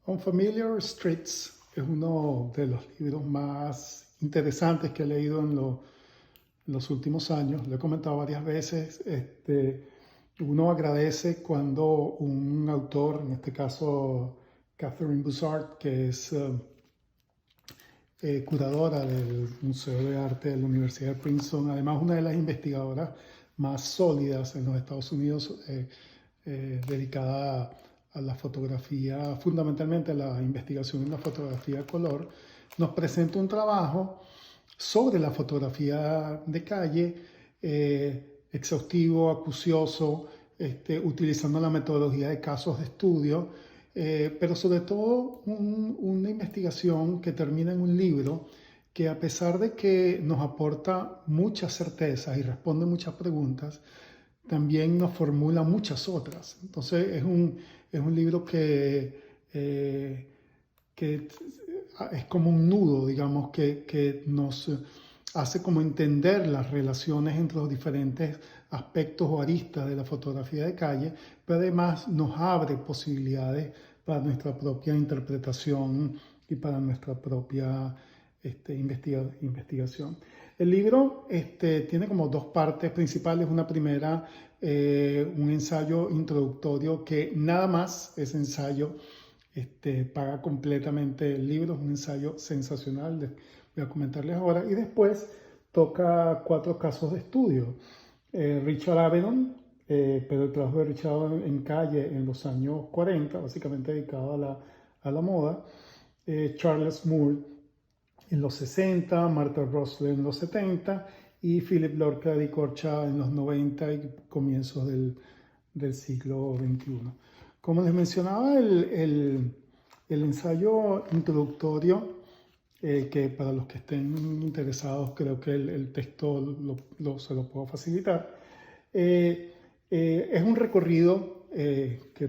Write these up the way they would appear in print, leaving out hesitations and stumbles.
Unfamiliar Streets es uno de los libros más interesantes que he leído en los últimos años. Lo he comentado varias veces. Uno agradece cuando un autor, en este caso Catherine Bussard, que es curadora del Museo de Arte de la Universidad de Princeton, además una de las investigadoras más sólidas en los Estados Unidos, dedicada a la fotografía, fundamentalmente a la investigación en la fotografía a color, nos presenta un trabajo sobre la fotografía de calle, exhaustivo, acucioso, utilizando la metodología de casos de estudio, pero sobre todo una investigación que termina en un libro que, a pesar de que nos aporta muchas certezas y responde muchas preguntas, también nos formula muchas otras. Entonces es un libro que es como un nudo, digamos, que nos hace como entender las relaciones entre los diferentes aspectos o aristas de la fotografía de calle, pero además nos abre posibilidades para nuestra propia interpretación y para nuestra propia investigación. El libro tiene como dos partes principales. Una primera, un ensayo introductorio que nada más ese ensayo paga completamente el libro. Es un ensayo sensacional, voy a comentarles ahora. Y después toca 4 casos de estudio. Richard Avedon, pero el trabajo de Richard en calle en los años 40, básicamente dedicado a la moda. Charles Moore en los 60, Martha Rosler en los 70 y Philip Lorca di Corcha en los 90 y comienzos del siglo XXI. Como les mencionaba, el ensayo introductorio, que para los que estén interesados creo que el texto se lo puedo facilitar, es un recorrido que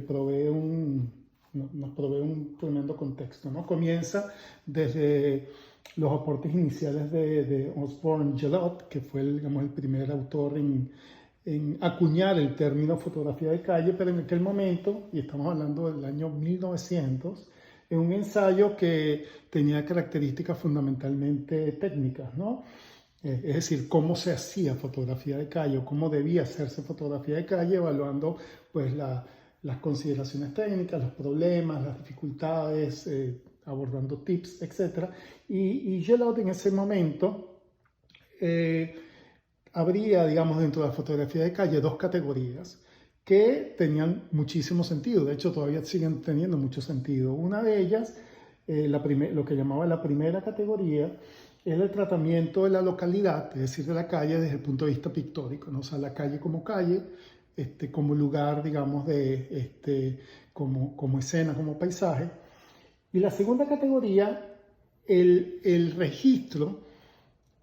nos provee un tremendo contexto, ¿no? Comienza desde los aportes iniciales de Osborne Gillot, que fue digamos, el primer autor en acuñar el término fotografía de calle, pero en aquel momento, y estamos hablando del año 1900, en un ensayo que tenía características fundamentalmente técnicas, ¿no? Es decir, cómo se hacía fotografía de calle o cómo debía hacerse fotografía de calle, evaluando pues las consideraciones técnicas, los problemas, las dificultades, abordando tips, etc. Y Gillot en ese momento habría, digamos, dentro de la fotografía de calle 2 categorías que tenían muchísimo sentido. De hecho, todavía siguen teniendo mucho sentido. Una de ellas, lo que llamaba la primera categoría, es el tratamiento de la localidad, es decir, de la calle desde el punto de vista pictórico, ¿no? O sea, la calle, como lugar, digamos, como escena, como paisaje. Y la segunda categoría, el registro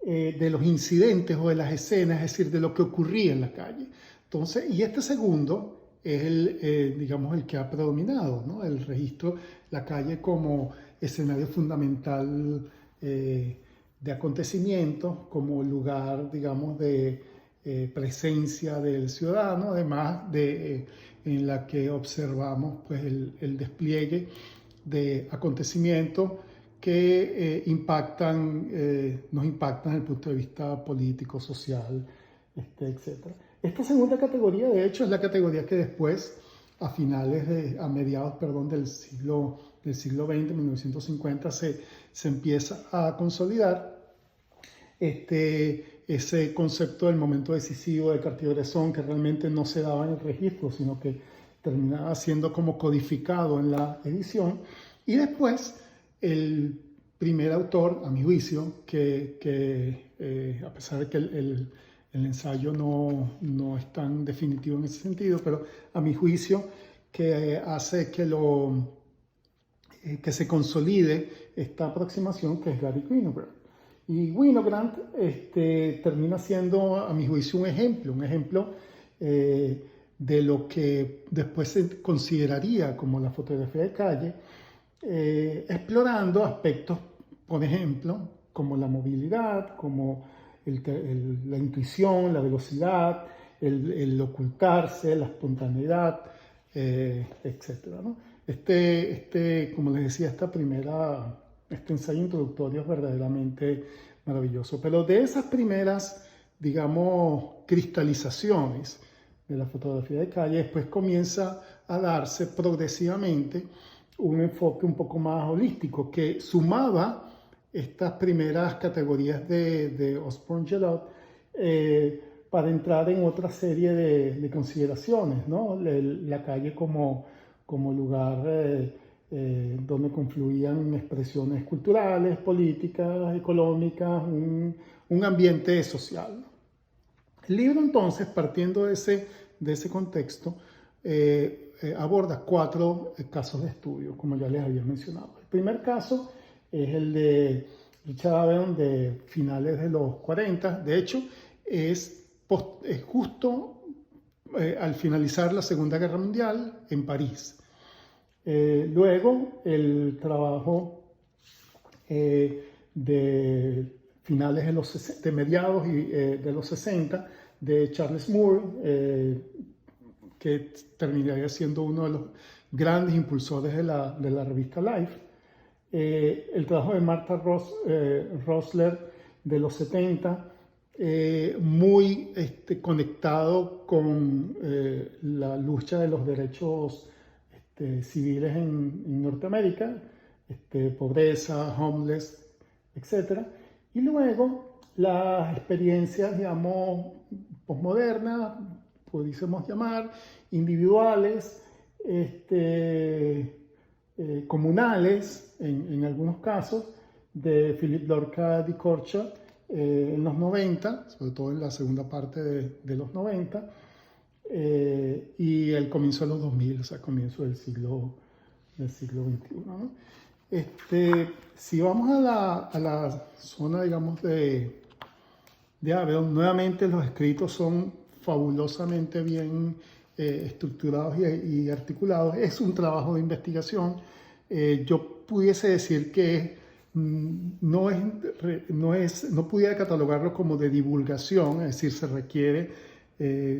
de los incidentes o de las escenas, es decir, de lo que ocurría en la calle. Entonces, y este segundo es digamos, el que ha predominado, ¿no? El registro, la calle como escenario fundamental de acontecimientos, como lugar, digamos, de presencia del ciudadano, además en la que observamos pues, el despliegue de acontecimientos que nos impactan desde el punto de vista político, social, etc. Esta segunda categoría, de hecho, es la categoría que después, a mediados, perdón, del siglo XX, 1950, se empieza a consolidar. Ese concepto del momento decisivo de Cartier-Bresson, que realmente no se daba en el registro, sino que terminaba siendo como codificado en la edición. Y después, el primer autor, a mi juicio, a pesar de que el ensayo no es tan definitivo en ese sentido, pero a mi juicio, que hace que se consolide esta aproximación, que es Gary Winograd. Y Winograd termina siendo, a mi juicio, un ejemplo de lo que después se consideraría como la fotografía de calle, explorando aspectos, por ejemplo, como la movilidad, como la intuición, la velocidad, el ocultarse, la espontaneidad, etcétera, ¿no? Como les decía, este ensayo introductorio es verdaderamente maravilloso. Pero de esas primeras, digamos, cristalizaciones de la fotografía de calle, después comienza a darse progresivamente un enfoque un poco más holístico que sumaba estas primeras categorías de Osborne-Gellot para entrar en otra serie de consideraciones, ¿no? La calle como lugar donde confluían expresiones culturales, políticas, económicas, un ambiente social. El libro entonces, partiendo de ese contexto, aborda 4 casos de estudio, como ya les había mencionado. El primer caso es el de Richard Avedon de finales de los 40. De hecho, es justo al finalizar la Segunda Guerra Mundial en París. Luego, el trabajo de finales de mediados de los 60 de Charles Moore, que terminaría siendo uno de los grandes impulsores de la revista Life. El trabajo de Martha Rosler de los 70, muy conectado con la lucha de los derechos civiles en Norteamérica, pobreza, homeless, etc. Y luego las experiencias, digamos, posmodernas, pudiésemos llamar, individuales, comunales, en algunos casos, de Philip Lorca di Corcia en los 90, sobre todo en la segunda parte de los 90, y el comienzo de los 2000, o sea, comienzo del siglo XXI, ¿no? Si vamos a la zona, digamos, de Avedon, nuevamente los escritos son fabulosamente bien estructurados y articulados. Es un trabajo de investigación. Yo pudiese decir que no pudiera catalogarlo como de divulgación, es decir, se requiere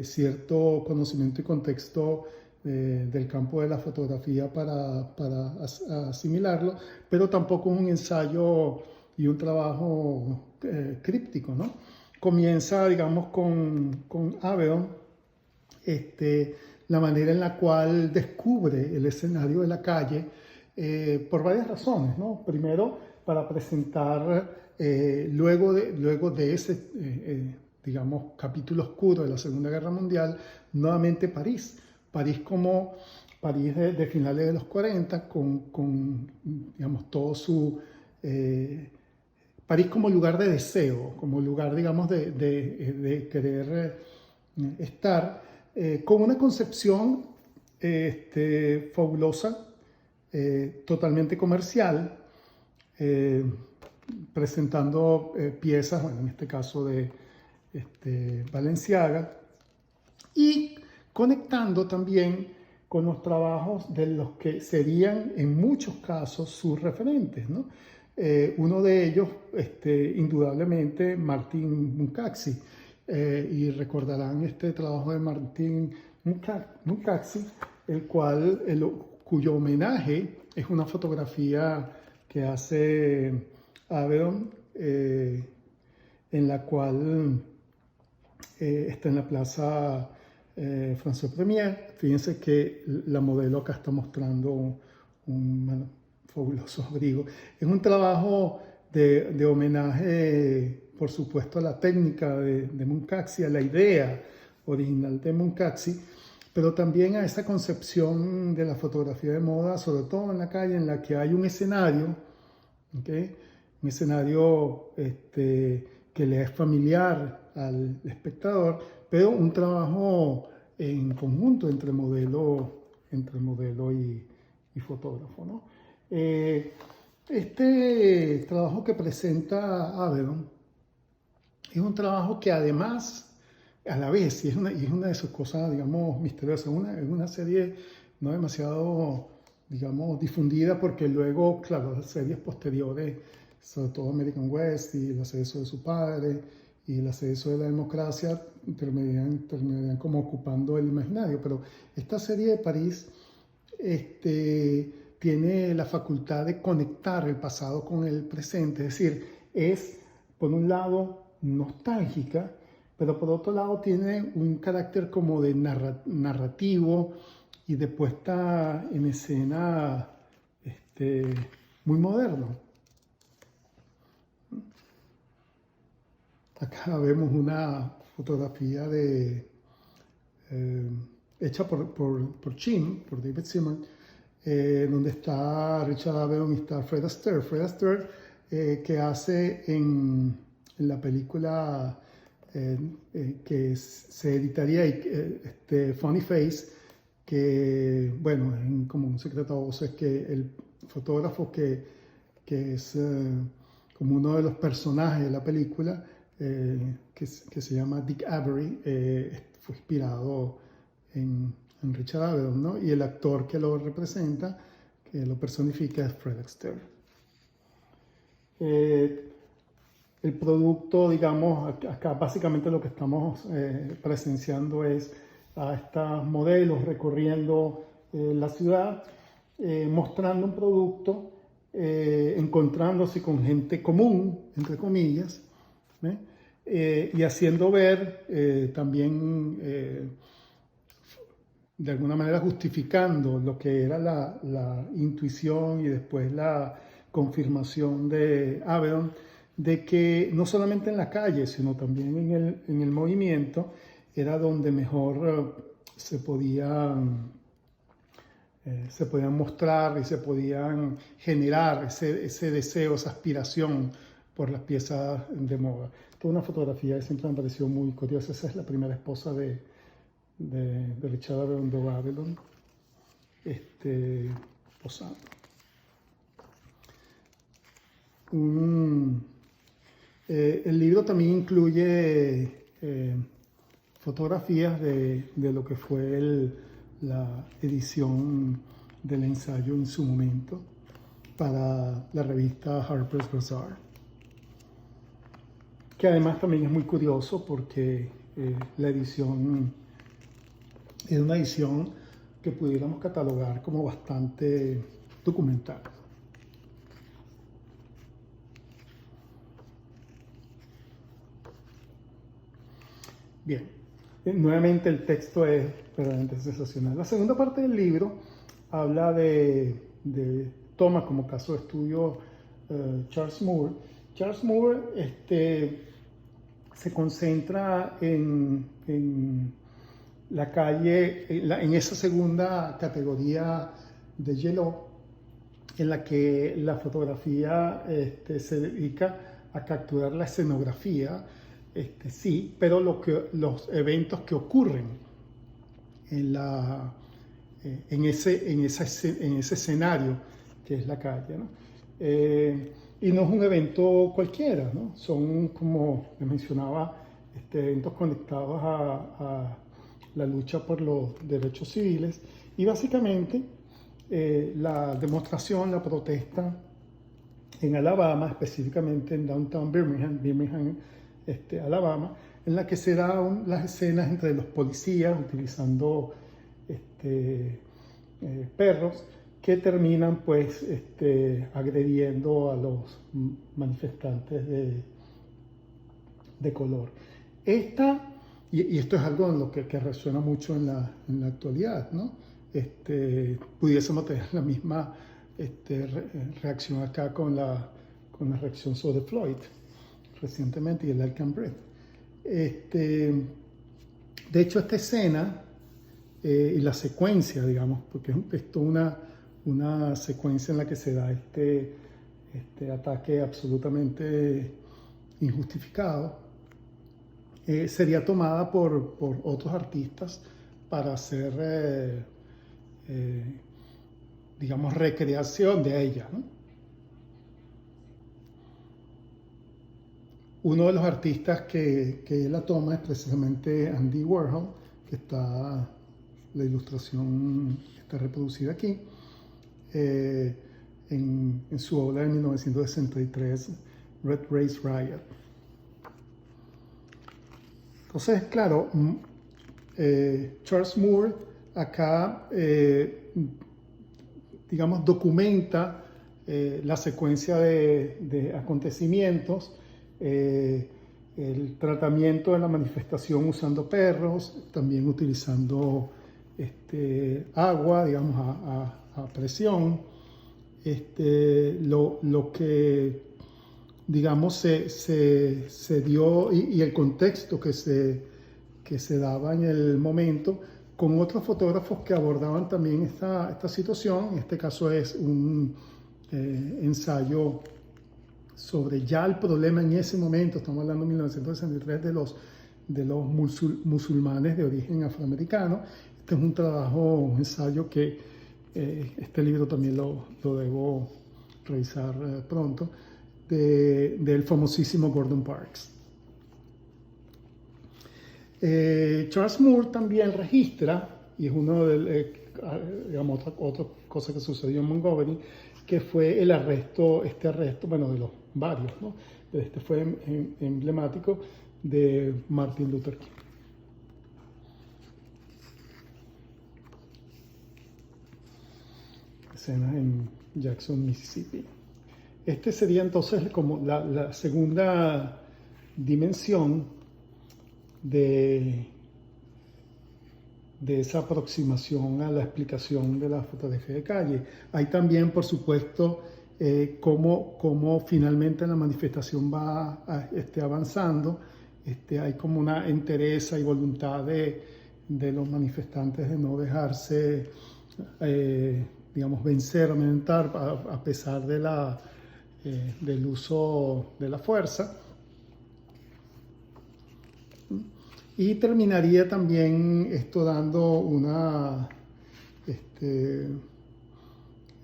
cierto conocimiento y contexto del campo de la fotografía para asimilarlo, pero tampoco es un ensayo y un trabajo críptico, ¿no? Comienza, digamos, con Avedon, la manera en la cual descubre el escenario de la calle por varias razones, ¿no? Primero, para presentar, luego de ese, digamos, capítulo oscuro de la Segunda Guerra Mundial, nuevamente París como París de finales de los 40, con digamos, todo su... París como lugar de deseo, como lugar, digamos, de querer estar, con una concepción fabulosa, totalmente comercial, presentando piezas, bueno, en este caso de Balenciaga, y conectando también con los trabajos de los que serían en muchos casos sus referentes, ¿no? Uno de ellos, indudablemente, Martin Munkaczy, y recordarán este trabajo de Martin Munkaczy, cuyo homenaje es una fotografía que hace Avedon, en la cual está en la plaza François Premier. Fíjense que la modelo acá está mostrando un fabuloso abrigo. Es un trabajo de homenaje, por supuesto, a la técnica de Munkaczy, a la idea original de Munkaczy, pero también a esa concepción de la fotografía de moda, sobre todo en la calle, en la que hay un escenario, ¿okay? Un escenario que le es familiar al espectador, pero un trabajo en conjunto entre modelo y fotógrafo, ¿no? Este trabajo que presenta Avedon es un trabajo que además, a la vez, y es una de sus cosas, digamos, misteriosas, es una serie no demasiado, digamos, difundida, porque luego, claro, las series posteriores, sobre todo American West y la serie sobre su padre, y el ascenso de la democracia terminarían como ocupando el imaginario. Pero esta serie de París tiene la facultad de conectar el pasado con el presente, es decir, es por un lado nostálgica, pero por otro lado tiene un carácter como de narrativo y de puesta en escena muy moderno. Acá vemos una fotografía hecha por Chim, por David Simon, donde está Richard Avedon y está Fred Astaire. Fred Astaire que hace en la película que se editaría Funny Face, que bueno, como un secreto a voces, que el fotógrafo que es como uno de los personajes de la película, que se llama Dick Avery, fue inspirado en Richard Avedon, ¿no? Y el actor que lo representa, que lo personifica, es Fred Astaire. El producto, digamos, acá básicamente lo que estamos presenciando es a estos modelos recorriendo la ciudad, mostrando un producto, encontrándose con gente común, entre comillas, y haciendo ver también, de alguna manera, justificando lo que era la intuición y después la confirmación de Avedon, de que no solamente en la calle, sino también en el movimiento, era donde mejor se podían mostrar y se podían generar ese deseo, esa aspiración por las piezas de moda. Toda una fotografía que siempre me pareció muy curiosa. Esa es la primera esposa de Richard Avedon, posando. El libro también incluye fotografías de lo que fue la edición del ensayo en su momento para la revista Harper's Bazaar, que además también es muy curioso porque la edición es una edición que pudiéramos catalogar como bastante documental. Bien, nuevamente el texto es verdaderamente sensacional. La segunda parte del libro habla toma como caso de estudio Charles Moore. Charles Moore se concentra en la calle, en esa segunda categoría de Yellow, en la que la fotografía se dedica a capturar la escenografía, sí, pero los eventos que ocurren en ese escenario que es la calle, ¿no? Y no es un evento cualquiera, ¿no? Son, como les mencionaba, eventos conectados a la lucha por los derechos civiles y básicamente la demostración, la protesta en Alabama, específicamente en Downtown Birmingham, Alabama, en la que se dan las escenas entre los policías utilizando perros que terminan pues agrediendo a los manifestantes de color. Y esto es algo en lo que resuena mucho en la actualidad, ¿no? Pudiésemos tener la misma reacción acá con la reacción sobre Floyd recientemente y el Alcambray. De hecho, esta escena y la secuencia, digamos, porque es toda una secuencia en la que se da este ataque absolutamente injustificado, sería tomada por otros artistas para hacer, digamos, recreación de ella, ¿no? Uno de los artistas que la toma es precisamente Andy Warhol, que la ilustración está reproducida aquí, en su obra de 1963, Red Race Riot. Entonces, claro, Charles Moore acá, digamos, documenta la secuencia de acontecimientos, el tratamiento de la manifestación usando perros, también utilizando agua, digamos, a presión. Lo que, digamos, se dio y el contexto que se daba en el momento, con otros fotógrafos que abordaban también esta situación. En este caso es un ensayo sobre ya el problema en ese momento, estamos hablando de 1963, de los musulmanes de origen afroamericano. Este es un trabajo, un ensayo que este libro también lo debo revisar pronto, del famosísimo Gordon Parks. Charles Moore también registra, y es uno de, digamos, otra cosa que sucedió en Montgomery, que fue el arresto, bueno, de los varios, ¿no? Este fue emblemático, de Martin Luther King. Escenas en Jackson, Mississippi. Este sería entonces como la segunda dimensión de esa aproximación a la explicación de la fotografía de calle. Hay también, por supuesto, cómo finalmente la manifestación va avanzando. Hay como una entereza y voluntad de los manifestantes de no dejarse, digamos, vencer, amedrentar a pesar del uso de la fuerza. Y terminaría también esto dando una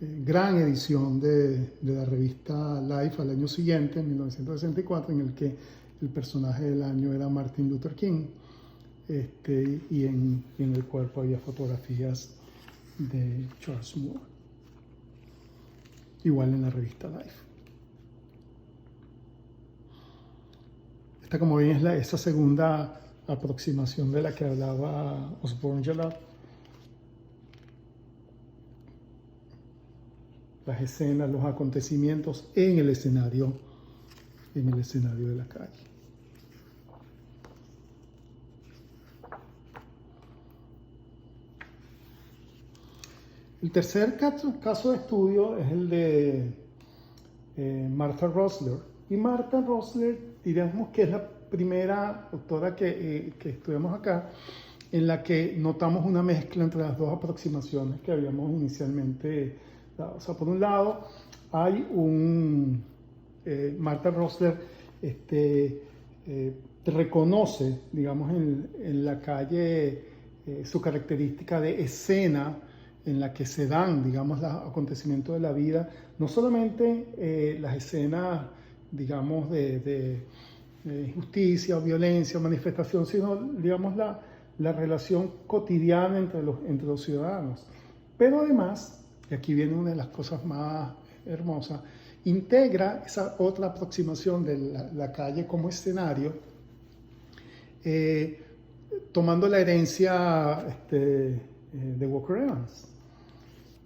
gran edición de la revista Life al año siguiente, en 1964, en el que el personaje del año era Martin Luther King, y en el cuerpo había fotografías de Charles Moore, igual en la revista Life. Esta, como ven, es esa segunda aproximación de la que hablaba Osborne Jalad. Las escenas, los acontecimientos en el escenario de la calle. El tercer caso de estudio es el de Martha Rosler. Y Martha Rosler, diríamos que es la primera autora que estudiamos acá, en la que notamos una mezcla entre las dos aproximaciones que habíamos inicialmente dado. O sea, por un lado, hay Martha Rosler reconoce, digamos, en la calle su característica de escena en la que se dan, digamos, los acontecimientos de la vida, no solamente las escenas, digamos, de injusticia o violencia o manifestación, sino, digamos, la relación cotidiana entre los ciudadanos. Pero además, y aquí viene una de las cosas más hermosas, integra esa otra aproximación de la calle como escenario, tomando la herencia de Walker Evans.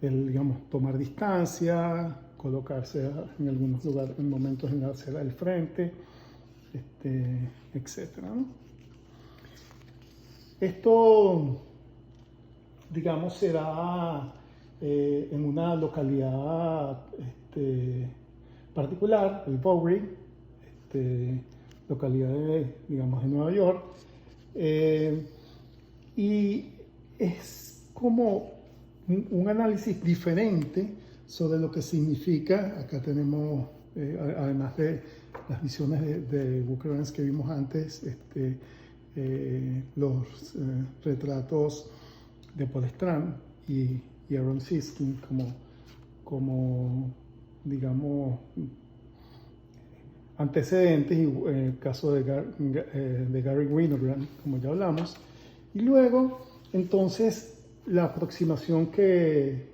El, digamos, tomar distancia, colocarse en algunos lugares, en momentos en hacia el frente, etcétera, ¿no? Esto, digamos, se da en una localidad particular, el Bowery, localidad digamos, de Nueva York, y es como un análisis diferente sobre lo que significa. Acá tenemos, además de las visiones de Walker Evans que vimos antes, los retratos de Paul Strand y Aaron Siskin como digamos, antecedentes, y en el caso de Gary Winogrand, como ya hablamos. Y luego, entonces, la aproximación que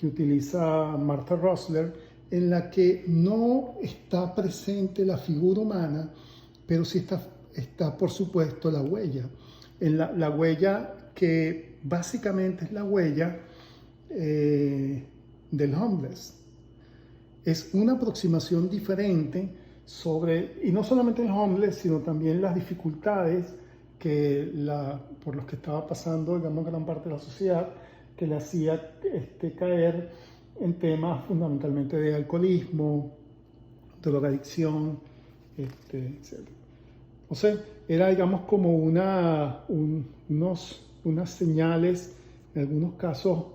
utiliza Martha Rosler, en la que no está presente la figura humana, pero sí está está, por supuesto, la huella. La huella que básicamente es la huella del homeless. Es una aproximación diferente sobre, y no solamente el homeless, sino también las dificultades por los que estaba pasando, digamos, gran parte de la sociedad, que le hacía caer en temas fundamentalmente de alcoholismo, drogadicción, etc. O sea, era, digamos, como unas señales, en algunos casos,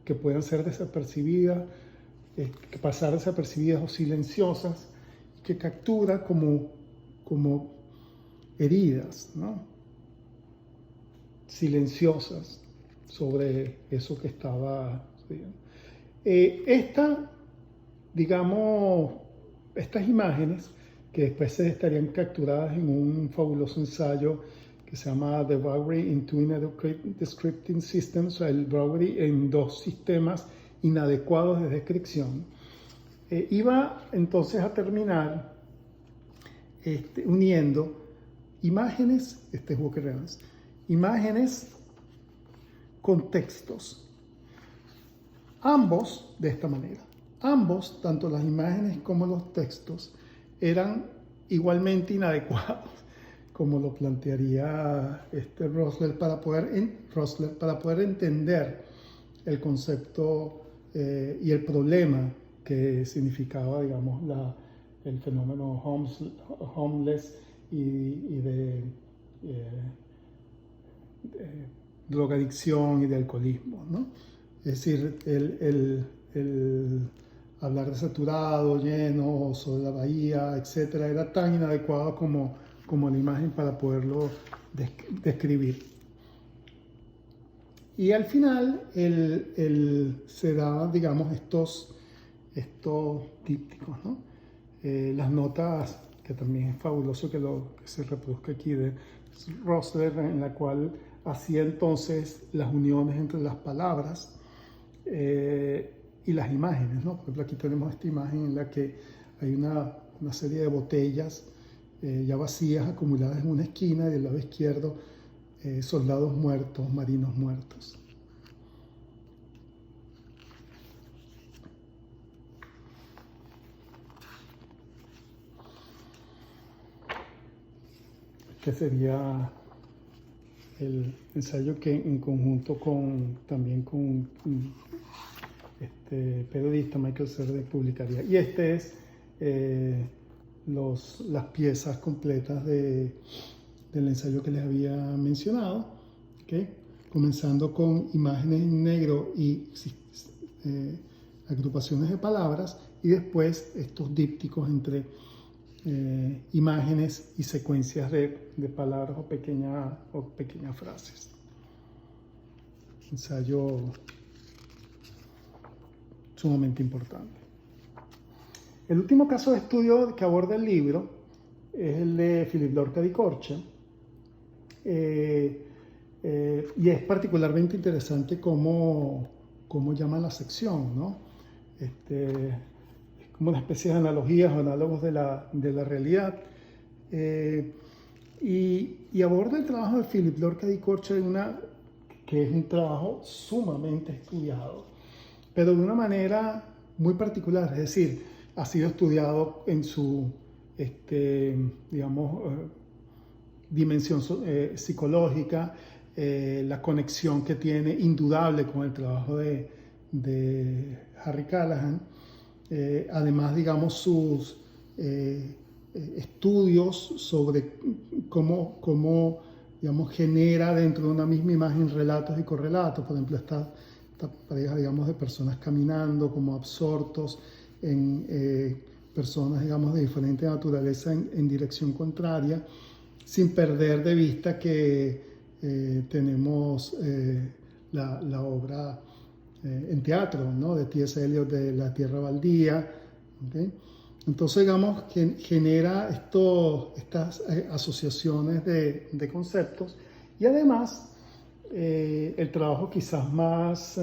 que pueden ser desapercibidas, que pasar desapercibidas o silenciosas, que captura como heridas, ¿no? Silenciosas sobre eso que estaba sucediendo. Estas imágenes, que después se estarían capturadas en un fabuloso ensayo que se llama The Bowery in Two Inadequate Descripting Systems, o sea, el Bowery en dos sistemas inadecuados de descripción, iba entonces a terminar uniendo imágenes, es Walker Evans, imágenes con textos. Ambos, de esta manera, ambos, tanto las imágenes como los textos, eran igualmente inadecuados, como lo plantearía Rosler, para poder entender el concepto y el problema que significaba, digamos, el fenómeno homeless y de drogadicción y de alcoholismo, ¿no? Es decir, el hablar de saturado, lleno, sobre la bahía, etcétera, era tan inadecuado como la imagen para poderlo describir. Y al final se daban, digamos, estos dípticos, ¿no? Las notas, que también es fabuloso que se reproduzca aquí, de Rosler, en la cual hacía entonces las uniones entre las palabras y las imágenes, ¿no? Por ejemplo, aquí tenemos esta imagen en la que hay una serie de botellas ya vacías, acumuladas en una esquina, y del lado izquierdo soldados muertos, marinos muertos. Este sería el ensayo que en conjunto también con periodista Michael Serdet publicaría. Y este es las piezas completas del ensayo que les había mencionado, ¿okay? Comenzando con imágenes en negro y agrupaciones de palabras, y después estos dípticos entre imágenes y secuencias de palabras o pequeñas frases. Ensayo sumamente importante. El último caso de estudio que aborda el libro es el de Philip Lorca di Corcia, y es particularmente interesante cómo llama la sección, ¿no? Es como una especie de analogías o análogos de la realidad, y aborda el trabajo de Philip Lorca di Corcia que es un trabajo sumamente estudiado, pero de una manera muy particular. Es decir, ha sido estudiado en su dimensión psicológica, la conexión que tiene indudable con el trabajo de Harry Callahan, además, digamos, sus estudios sobre cómo digamos, genera dentro de una misma imagen relatos y correlatos. Por ejemplo, esta pareja, digamos, de personas caminando como absortos en personas, digamos, de diferente naturaleza en dirección contraria, sin perder de vista que tenemos la obra en teatro, ¿no? De T.S. Eliot, de La Tierra Baldía, ¿okay? Entonces, digamos, que genera estas asociaciones de conceptos, y además el trabajo quizás más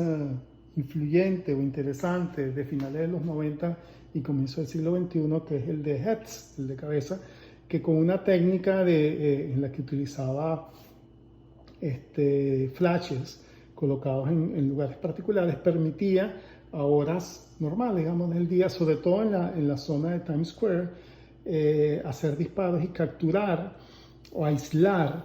influyente o interesante de finales de los 90 y comienzo del siglo XXI, que es el de Hertz, el de Cabeza, que con una técnica en la que utilizaba flashes colocados en lugares particulares permitía a horas normales, digamos, del día, sobre todo en la zona de Times Square, hacer disparos y capturar o aislar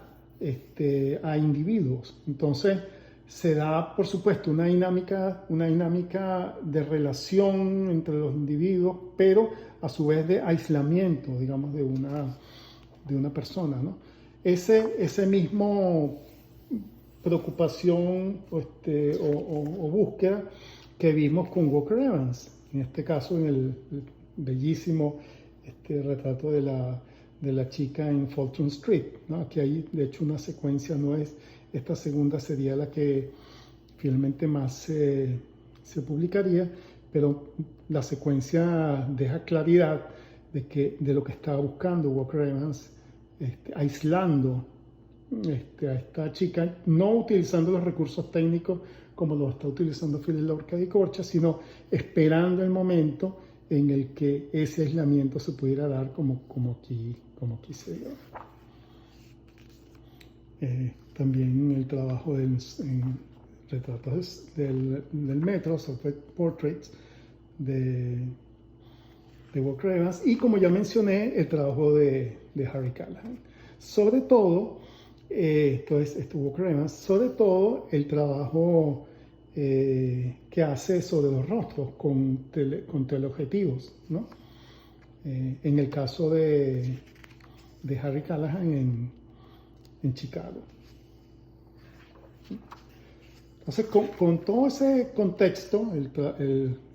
a individuos. Entonces se da, por supuesto, una dinámica de relación entre los individuos, pero a su vez de aislamiento, digamos, de una persona, ¿no? Ese mismo preocupación o búsqueda que vimos con Walker Evans, en este caso en el bellísimo retrato de la chica en Fulton Street, ¿no? Aquí hay de hecho una secuencia, no es, esta segunda sería la que finalmente más se publicaría, pero la secuencia deja claridad de lo que estaba buscando Walker Evans, aislando a esta chica, no utilizando los recursos técnicos como lo está utilizando Philip Lorca di Corcia, sino esperando el momento en el que ese aislamiento se pudiera dar como aquí se dio. También el trabajo en retratos del metro, Subway Portraits, de Walker Evans, y como ya mencioné, el trabajo de Harry Callahan. Sobre todo, Walker Evans, sobre todo el trabajo que hace sobre los rostros con teleobjetivos, ¿no? En el caso de Harry Callahan en Chicago. Entonces, con todo ese contexto,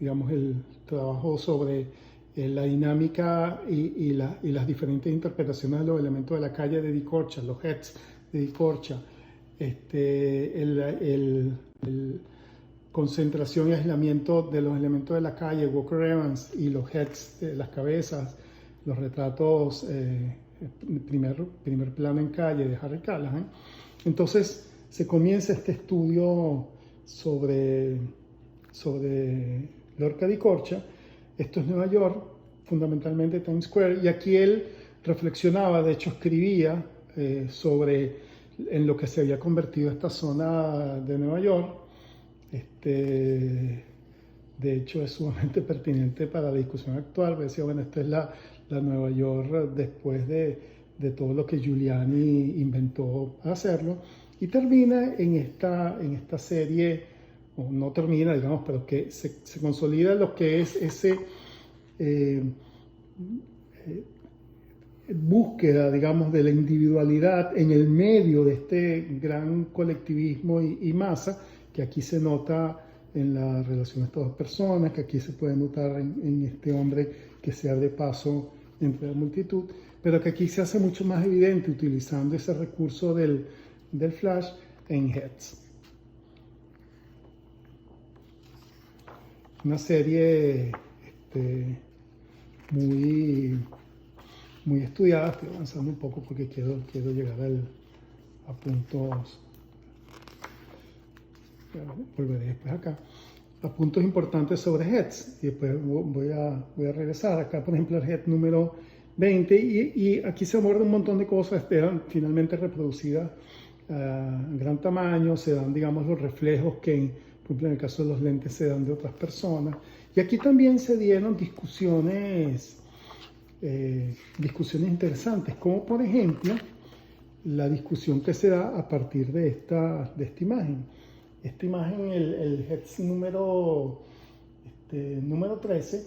digamos, el trabajo sobre la dinámica y las diferentes interpretaciones de los elementos de la calle de Di Corcia, los heads de Di Corcia, concentración y aislamiento de los elementos de la calle, Walker Evans, y los heads, las cabezas, los retratos, primer plano en calle de Harry Callahan. Entonces se comienza este estudio sobre Lorca di Corcia. Esto es Nueva York, fundamentalmente Times Square, y aquí él reflexionaba, de hecho escribía sobre en lo que se había convertido esta zona de Nueva York. De hecho es sumamente pertinente para la discusión actual, porque decía, bueno, esta es la Nueva York después de todo lo que Giuliani inventó hacerlo, y termina en esta serie, o no termina, digamos, pero que se consolida lo que es ese búsqueda, digamos, de la individualidad en el medio de este gran colectivismo y masa, que aquí se nota en la relación de estas dos personas, que aquí se puede notar en este hombre que se abre paso entre la multitud, pero que aquí se hace mucho más evidente utilizando ese recurso del flash en heads. Una serie muy estudiada. Estoy avanzando un poco porque quiero llegar a puntos. Volveré después acá a puntos importantes sobre heads, y después voy a regresar acá, por ejemplo, el head número 20, y aquí se aborda un montón de cosas, eran finalmente reproducidas a gran tamaño, se dan, digamos, los reflejos que, por ejemplo, en el caso de los lentes, se dan de otras personas, y aquí también se dieron discusiones interesantes, como por ejemplo la discusión que se da a partir de esta imagen. Esta imagen, el heads número 13,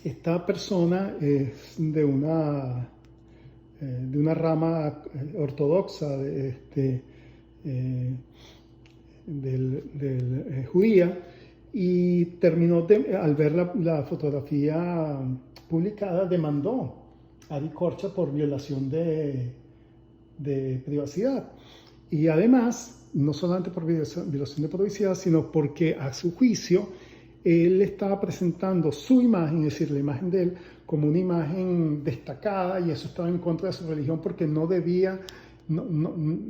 esta persona es de una rama ortodoxa judía, y terminó al ver la fotografía publicada, demandó a Di Corcia por violación de privacidad. Y además, no solamente por violación de privacidad, sino porque a su juicio él estaba presentando su imagen, es decir, la imagen de él, como una imagen destacada, y eso estaba en contra de su religión, porque no debía,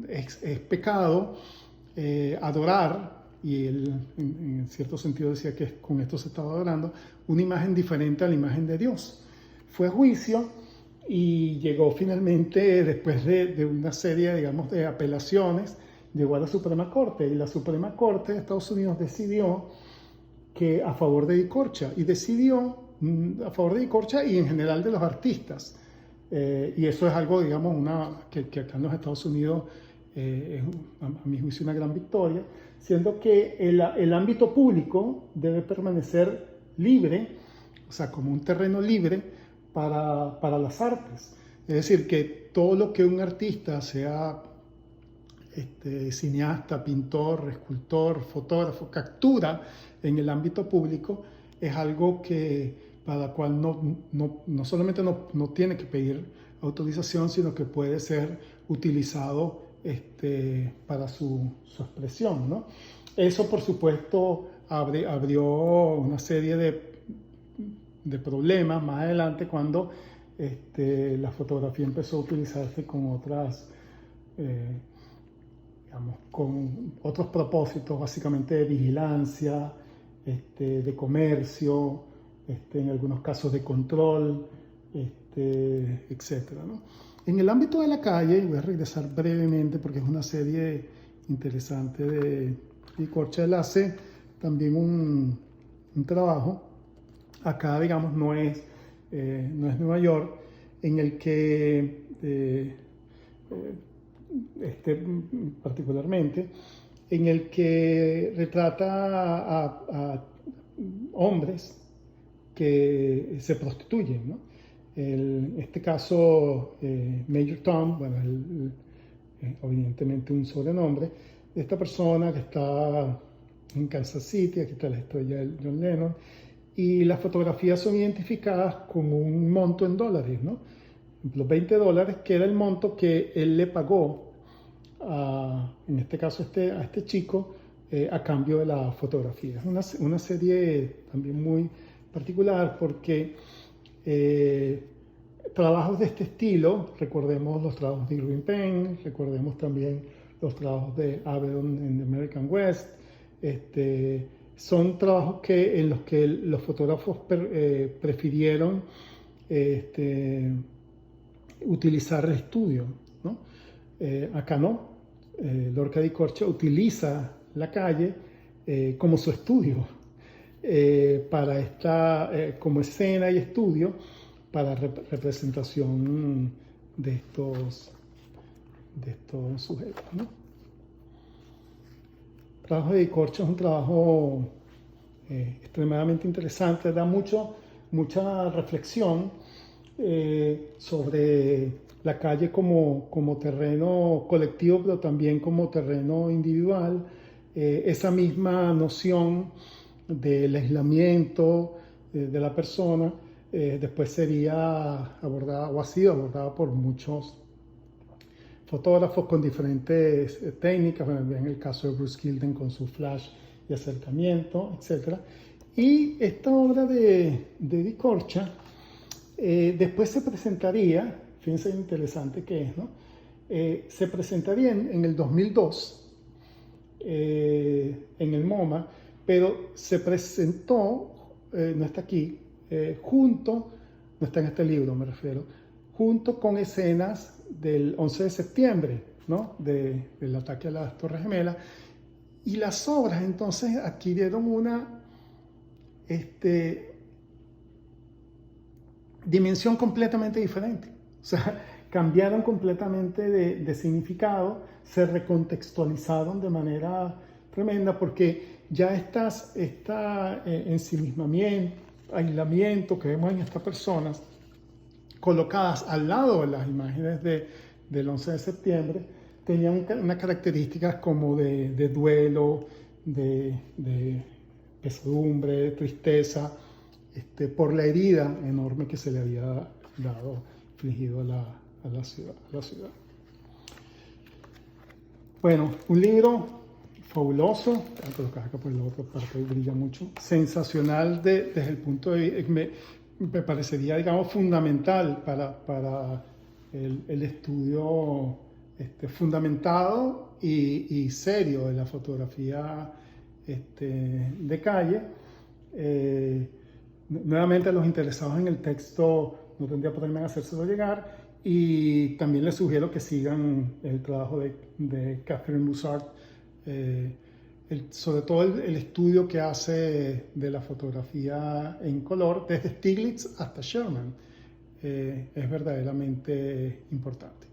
es pecado adorar, y él en cierto sentido decía que con esto se estaba adorando, una imagen diferente a la imagen de Dios. fue a juicio y llegó finalmente, después de una serie, digamos, de apelaciones, llegó a la Suprema Corte. Y la Suprema Corte de Estados Unidos decidió que a favor de Di Corcia, y decidió a favor de Di Corcia y en general de los artistas. Y eso es algo, digamos, que acá en los Estados Unidos es, a mi juicio, una gran victoria, siendo que el ámbito público debe permanecer libre, o sea, como un terreno libre para las artes. Es decir, que todo lo que un artista, sea cineasta, pintor, escultor, fotógrafo, captura en el ámbito público, es algo para la cual no solamente no tiene que pedir autorización, sino que puede ser utilizado para su expresión, ¿no? Eso, por supuesto, abrió una serie de problemas más adelante cuando la fotografía empezó a utilizarse con digamos, con otros propósitos, básicamente de vigilancia, de comercio, en algunos casos de control, etcétera, ¿no? En el ámbito de la calle, y voy a regresar brevemente porque es una serie interesante de Corcha. Él hace también un trabajo, acá digamos no es Nueva York, en el que particularmente, en el que retrata a hombres que se prostituyen, ¿no? En este caso, Major Tom, bueno, evidentemente un sobrenombre, de esta persona que está en Kansas City. Aquí está la estrella de John Lennon, y las fotografías son identificadas con un monto en dólares, ¿no? Los $20, que era el monto que él le pagó, en este caso a este chico, a cambio de la fotografía. Es una serie también muy particular porque trabajos de este estilo, recordemos los trabajos de Irving Penn, recordemos también los trabajos de Avedon en The American West, son trabajos en los que los fotógrafos prefirieron utilizar el estudio, ¿no? Acá no. Lorca Di Corcia utiliza la calle como su estudio, como escena y estudio para representación de estos sujetos, ¿no? El trabajo de Di Corcia es un trabajo extremadamente interesante, da mucha reflexión sobre la calle como terreno colectivo, pero también como terreno individual. Esa misma noción del aislamiento de la persona después sería abordada, o ha sido abordada, por muchos fotógrafos con diferentes técnicas. Bueno, en el caso de Bruce Gilden con su flash y acercamiento, etc. Y esta obra de Di Corcia después se presentaría, fíjense lo interesante que es, ¿no? Se presentaría en el 2002 en el MoMA, pero se presentó, no está aquí, no está en este libro, me refiero, junto con escenas del 11 de septiembre, ¿no? Del ataque a las Torres Gemelas, y las obras entonces adquirieron una dimensión completamente diferente. O sea, cambiaron completamente de significado, se recontextualizaron de manera tremenda, porque ya ensimismamiento, aislamiento que vemos en estas personas colocadas al lado de las imágenes del 11 de septiembre, tenían una características como de duelo, de pesadumbre, de tristeza, por la herida enorme que se le había infligido a la ciudad. Bueno, un libro fabuloso, voy a colocar acá por la otra parte, brilla mucho, sensacional desde el punto de vista, me parecería, digamos, fundamental para el estudio fundamentado y serio de la fotografía de calle. Nuevamente, a los interesados en el texto, no tendría problema en hacérselo llegar. Y también les sugiero que sigan el trabajo de Catherine Bussard, sobre todo el estudio que hace de la fotografía en color, desde Stiglitz hasta Sherman. Es verdaderamente importante.